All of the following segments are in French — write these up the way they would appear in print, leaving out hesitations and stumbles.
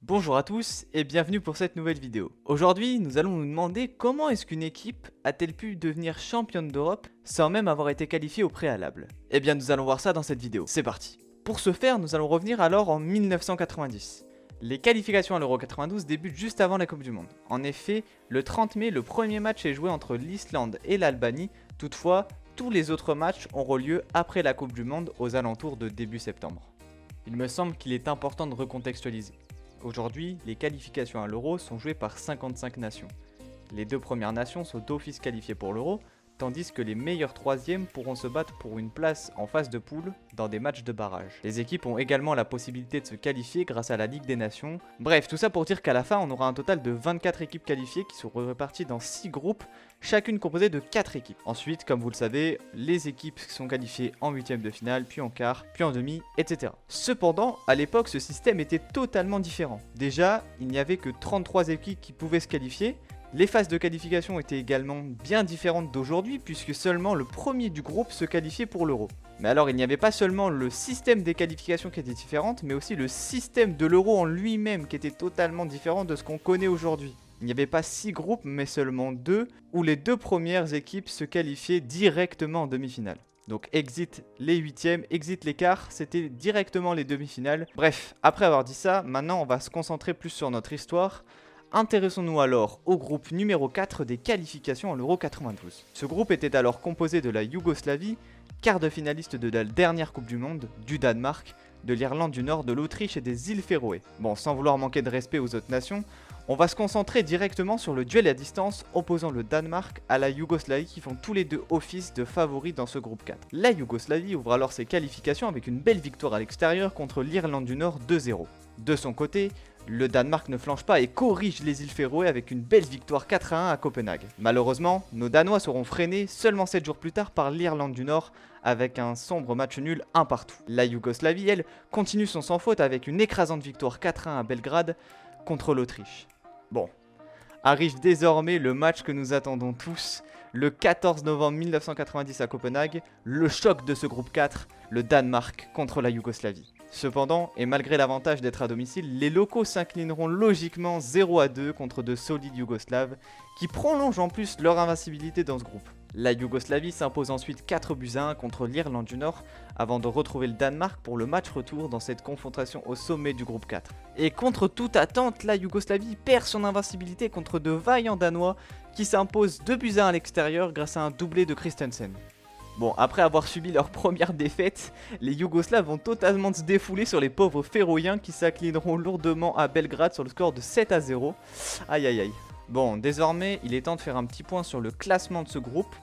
Bonjour à tous et bienvenue pour cette nouvelle vidéo. Aujourd'hui, nous allons nous demander comment est-ce qu'une équipe a-t-elle pu devenir championne d'Europe sans même avoir été qualifiée au préalable. Eh bien, nous allons voir ça dans cette vidéo. C'est parti. Pour ce faire, nous allons revenir alors en 1990. Les qualifications à l'Euro 92 débutent juste avant la Coupe du Monde. En effet, le 30 mai, le premier match est joué entre l'Islande et l'Albanie. Toutefois, tous les autres matchs auront lieu après la Coupe du Monde aux alentours de début septembre. Il me semble qu'il est important de recontextualiser. Aujourd'hui, les qualifications à l'Euro sont jouées par 55 nations. Les deux premières nations sont d'office qualifiées pour l'Euro, tandis que les meilleurs troisièmes pourront se battre pour une place en phase de poule dans des matchs de barrage. Les équipes ont également la possibilité de se qualifier grâce à la Ligue des Nations. Bref, tout ça pour dire qu'à la fin, on aura un total de 24 équipes qualifiées qui seront réparties dans 6 groupes, chacune composée de 4 équipes. Ensuite, comme vous le savez, les équipes sont qualifiées en huitième de finale, puis en quart, puis en demi, etc. Cependant, à l'époque, ce système était totalement différent. Déjà, il n'y avait que 33 équipes qui pouvaient se qualifier. Les phases de qualification étaient également bien différentes d'aujourd'hui puisque seulement le premier du groupe se qualifiait pour l'Euro. Mais alors il n'y avait pas seulement le système des qualifications qui était différent, mais aussi le système de l'Euro en lui-même qui était totalement différent de ce qu'on connaît aujourd'hui. Il n'y avait pas 6 groupes mais seulement 2 où les 2 premières équipes se qualifiaient directement en demi-finale. Donc exit les huitièmes, exit les quarts, c'était directement les demi-finales. Bref, après avoir dit ça, maintenant on va se concentrer plus sur notre histoire. Intéressons-nous alors au groupe numéro 4 des qualifications à l'Euro 92. Ce groupe était alors composé de la Yougoslavie, quart de finaliste de la dernière Coupe du Monde, du Danemark, de l'Irlande du Nord, de l'Autriche et des îles Féroé. Bon, sans vouloir manquer de respect aux autres nations, on va se concentrer directement sur le duel à distance opposant le Danemark à la Yougoslavie qui font tous les deux office de favoris dans ce groupe 4. La Yougoslavie ouvre alors ses qualifications avec une belle victoire à l'extérieur contre l'Irlande du Nord 2-0. De son côté, le Danemark ne flanche pas et corrige les îles Féroé avec une belle victoire 4-1 à Copenhague. Malheureusement, nos Danois seront freinés seulement 7 jours plus tard par l'Irlande du Nord avec un sombre match nul 1 partout. La Yougoslavie, elle, continue son sans faute avec une écrasante victoire 4-1 à Belgrade contre l'Autriche. Bon, arrive désormais le match que nous attendons tous, le 14 novembre 1990 à Copenhague, le choc de ce groupe 4, le Danemark contre la Yougoslavie. Cependant, et malgré l'avantage d'être à domicile, les locaux s'inclineront logiquement 0-2 contre de solides Yougoslaves, qui prolongent en plus leur invincibilité dans ce groupe. La Yougoslavie s'impose ensuite 4-1 contre l'Irlande du Nord, avant de retrouver le Danemark pour le match retour dans cette confrontation au sommet du groupe 4. Et contre toute attente, la Yougoslavie perd son invincibilité contre de vaillants Danois, qui s'imposent 2-1 à l'extérieur grâce à un doublé de Christensen. Bon, après avoir subi leur première défaite, les Yougoslaves vont totalement se défouler sur les pauvres Féroïens qui s'inclineront lourdement à Belgrade sur le score de 7-0. Aïe aïe aïe. Bon, désormais, il est temps de faire un petit point sur le classement de ce groupe.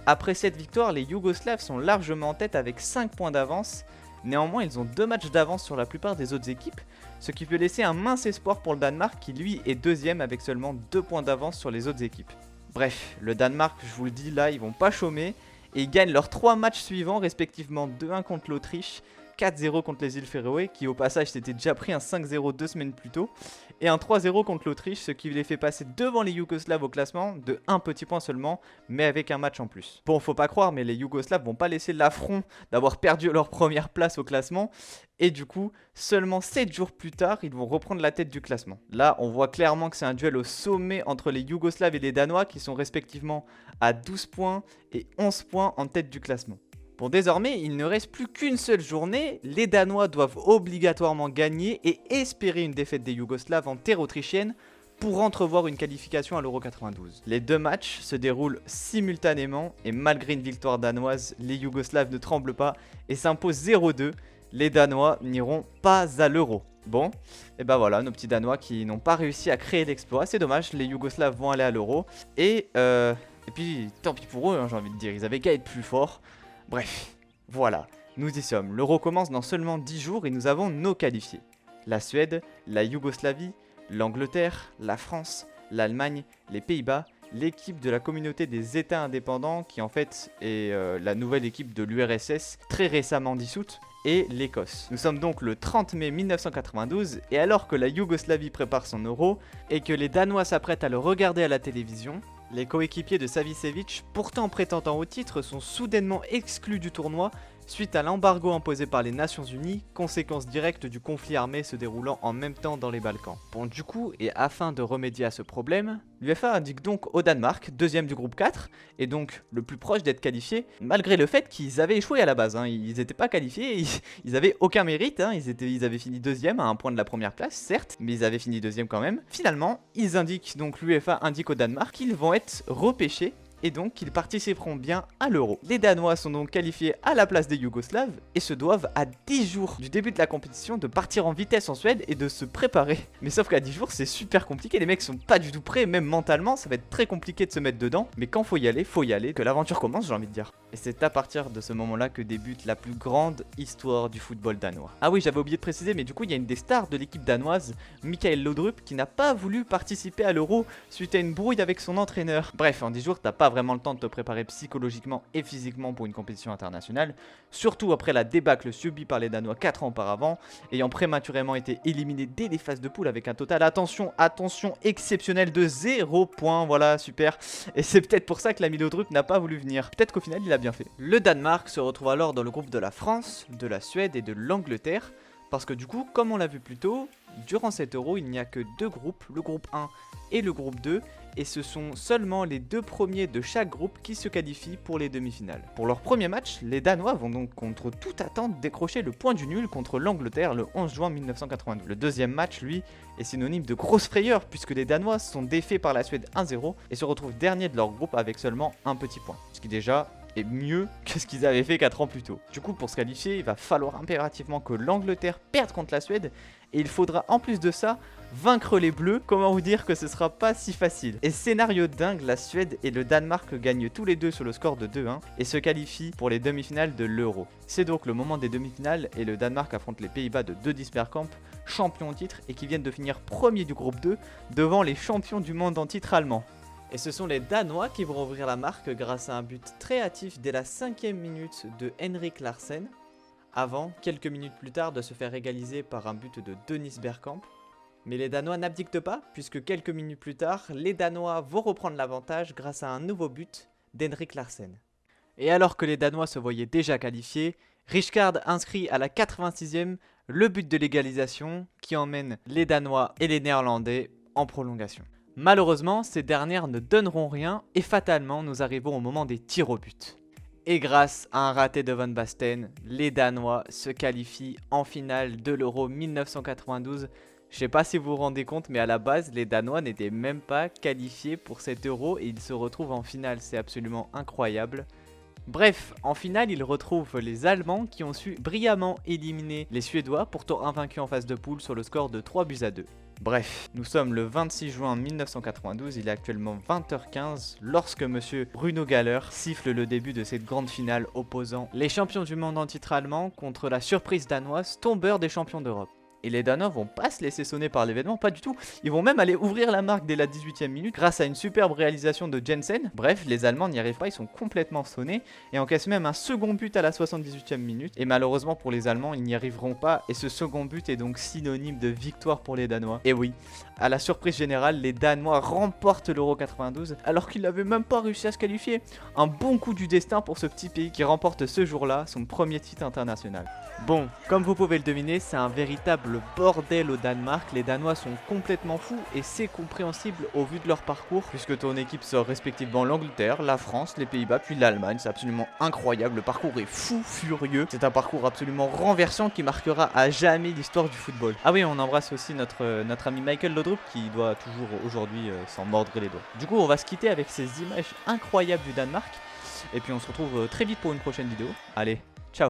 Après cette victoire, les Yougoslaves sont largement en tête avec 5 points d'avance. Néanmoins, ils ont 2 matchs d'avance sur la plupart des autres équipes, ce qui peut laisser un mince espoir pour le Danemark qui lui est deuxième avec seulement 2 points d'avance sur les autres équipes. Bref, le Danemark, je vous le dis là, ils vont pas chômer. Et ils gagnent leurs 3 matchs suivants, respectivement 2-1 contre l'Autriche, 4-0 contre les îles Féroé, qui au passage s'était déjà pris un 5-0 2 semaines plus tôt, et un 3-0 contre l'Autriche, ce qui les fait passer devant les Yougoslaves au classement, de 1 petit point seulement, mais avec un match en plus. Bon, faut pas croire, mais les Yougoslaves vont pas laisser l'affront d'avoir perdu leur première place au classement, et du coup, seulement 7 jours plus tard, ils vont reprendre la tête du classement. Là, on voit clairement que c'est un duel au sommet entre les Yougoslaves et les Danois, qui sont respectivement à 12 points et 11 points en tête du classement. Bon, désormais, il ne reste plus qu'une seule journée, les Danois doivent obligatoirement gagner et espérer une défaite des Yougoslaves en terre autrichienne pour entrevoir une qualification à l'Euro 92. Les 2 matchs se déroulent simultanément et malgré une victoire danoise, les Yougoslaves ne tremblent pas et s'imposent 0-2. Les Danois n'iront pas à l'Euro. Bon, et ben voilà, nos petits Danois qui n'ont pas réussi à créer l'exploit. C'est dommage, les Yougoslaves vont aller à l'Euro. Et puis, tant pis pour eux, hein, j'ai envie de dire, ils avaient qu'à être plus forts. Bref, voilà, nous y sommes. L'Euro commence dans seulement 10 jours et nous avons nos qualifiés. La Suède, la Yougoslavie, l'Angleterre, la France, l'Allemagne, les Pays-Bas, l'équipe de la communauté des États indépendants, qui en fait est la nouvelle équipe de l'URSS, très récemment dissoute, et l'Écosse. Nous sommes donc le 30 mai 1992, et alors que la Yougoslavie prépare son Euro, et que les Danois s'apprêtent à le regarder à la télévision, les coéquipiers de Savicevic, pourtant prétendant au titre, sont soudainement exclus du tournoi suite à l'embargo imposé par les Nations Unies, conséquence directe du conflit armé se déroulant en même temps dans les Balkans. Bon, du coup, et afin de remédier à ce problème, l'UEFA indique donc au Danemark, deuxième du groupe 4, et donc le plus proche d'être qualifié, malgré le fait qu'ils avaient échoué à la base. Ils n'étaient pas qualifiés, ils avaient aucun mérite, ils avaient fini deuxième à un point de la première place, certes, mais ils avaient fini deuxième quand même. Finalement, l'UEFA indique au Danemark qu'ils vont être repêchés et donc qu'ils participeront bien à l'Euro. Les Danois sont donc qualifiés à la place des Yougoslaves et se doivent à 10 jours du début de la compétition de partir en vitesse en Suède et de se préparer. Mais sauf qu'à 10 jours c'est super compliqué, les mecs sont pas du tout prêts, même mentalement ça va être très compliqué de se mettre dedans. Mais quand faut y aller, que l'aventure commence, j'ai envie de dire. Et c'est à partir de ce moment-là que débute la plus grande histoire du football danois. Ah oui, j'avais oublié de préciser, mais du coup il y a une des stars de l'équipe danoise, Mikael Laudrup, qui n'a pas voulu participer à l'Euro suite à une brouille avec son entraîneur. Bref, en 10 jours t'as pas vraiment le temps de te préparer psychologiquement et physiquement pour une compétition internationale, surtout après la débâcle subie par les Danois 4 ans auparavant, ayant prématurément été éliminés dès les phases de poule avec un total, attention, exceptionnel de 0 points, voilà, super. Et c'est peut-être pour ça que l'ami Laudrup n'a pas voulu venir, peut-être qu'au final il a bien fait. Le Danemark se retrouve alors dans le groupe de la France, de la Suède et de l'Angleterre, parce que du coup, comme on l'a vu plus tôt, durant cet Euro, il n'y a que deux groupes, le groupe 1 et le groupe 2, et ce sont seulement les deux premiers de chaque groupe qui se qualifient pour les demi-finales. Pour leur premier match, les Danois vont donc contre toute attente décrocher le point du nul contre l'Angleterre le 11 juin 1992. Le deuxième match, lui, est synonyme de grosse frayeur puisque les Danois sont défaits par la Suède 1-0 et se retrouvent derniers de leur groupe avec seulement un petit point. Ce qui déjà est mieux que ce qu'ils avaient fait 4 ans plus tôt. Du coup, pour se qualifier, il va falloir impérativement que l'Angleterre perde contre la Suède et il faudra en plus de ça vaincre les Bleus. Comment vous dire que ce sera pas si facile. Et scénario dingue, la Suède et le Danemark gagnent tous les deux sur le score de 2-1 et se qualifient pour les demi-finales de l'Euro. C'est donc le moment des demi-finales et le Danemark affronte les Pays-Bas de Dudis Bergkamp, champions en titre et qui viennent de finir premier du groupe 2 devant les champions du monde en titre allemands. Et ce sont les Danois qui vont ouvrir la marque grâce à un but très hâtif dès la 5e minute de Henrik Larsen, avant, quelques minutes plus tard, de se faire égaliser par un but de Dennis Bergkamp. Mais les Danois n'abdiquent pas, puisque quelques minutes plus tard, les Danois vont reprendre l'avantage grâce à un nouveau but d'Henrik Larsen. Et alors que les Danois se voyaient déjà qualifiés, Rijkaard inscrit à la 86e le but de l'égalisation qui emmène les Danois et les Néerlandais en prolongation. Malheureusement, ces dernières ne donneront rien et fatalement, nous arrivons au moment des tirs au but. Et grâce à un raté de Van Basten, les Danois se qualifient en finale de l'Euro 1992. Je sais pas si vous vous rendez compte, mais à la base, les Danois n'étaient même pas qualifiés pour cet Euro et ils se retrouvent en finale. C'est absolument incroyable. Bref, en finale, ils retrouvent les Allemands qui ont su brillamment éliminer les Suédois, pourtant invaincus en phase de poule sur le score de 3-2. Bref, nous sommes le 26 juin 1992, il est actuellement 20h15 lorsque monsieur Bruno Galler siffle le début de cette grande finale opposant les champions du monde en titre allemand contre la surprise danoise, tombeur des champions d'Europe. Et les Danois vont pas se laisser sonner par l'événement, pas du tout. Ils vont même aller ouvrir la marque dès la 18e minute grâce à une superbe réalisation de Jensen. Bref, les Allemands n'y arrivent pas, ils sont complètement sonnés et encaissent même un second but à la 78e minute. Et malheureusement pour les Allemands, ils n'y arriveront pas et ce second but est donc synonyme de victoire pour les Danois. Et oui, à la surprise générale, les Danois remportent l'Euro 92 alors qu'ils n'avaient même pas réussi à se qualifier. Un bon coup du destin pour ce petit pays qui remporte ce jour-là son premier titre international. Bon, comme vous pouvez le deviner, c'est un véritable bordel au Danemark. Les Danois sont complètement fous et c'est compréhensible au vu de leur parcours puisque ton équipe sort respectivement l'Angleterre, la France, les Pays-Bas puis l'Allemagne. C'est absolument incroyable, le parcours est fou furieux. C'est un parcours absolument renversant qui marquera à jamais l'histoire du football. Ah oui, on embrasse aussi notre ami Michael Laudrup qui doit toujours aujourd'hui s'en mordre les doigts. Du coup, on va se quitter avec ces images incroyables du Danemark et puis on se retrouve très vite pour une prochaine vidéo. Allez, ciao.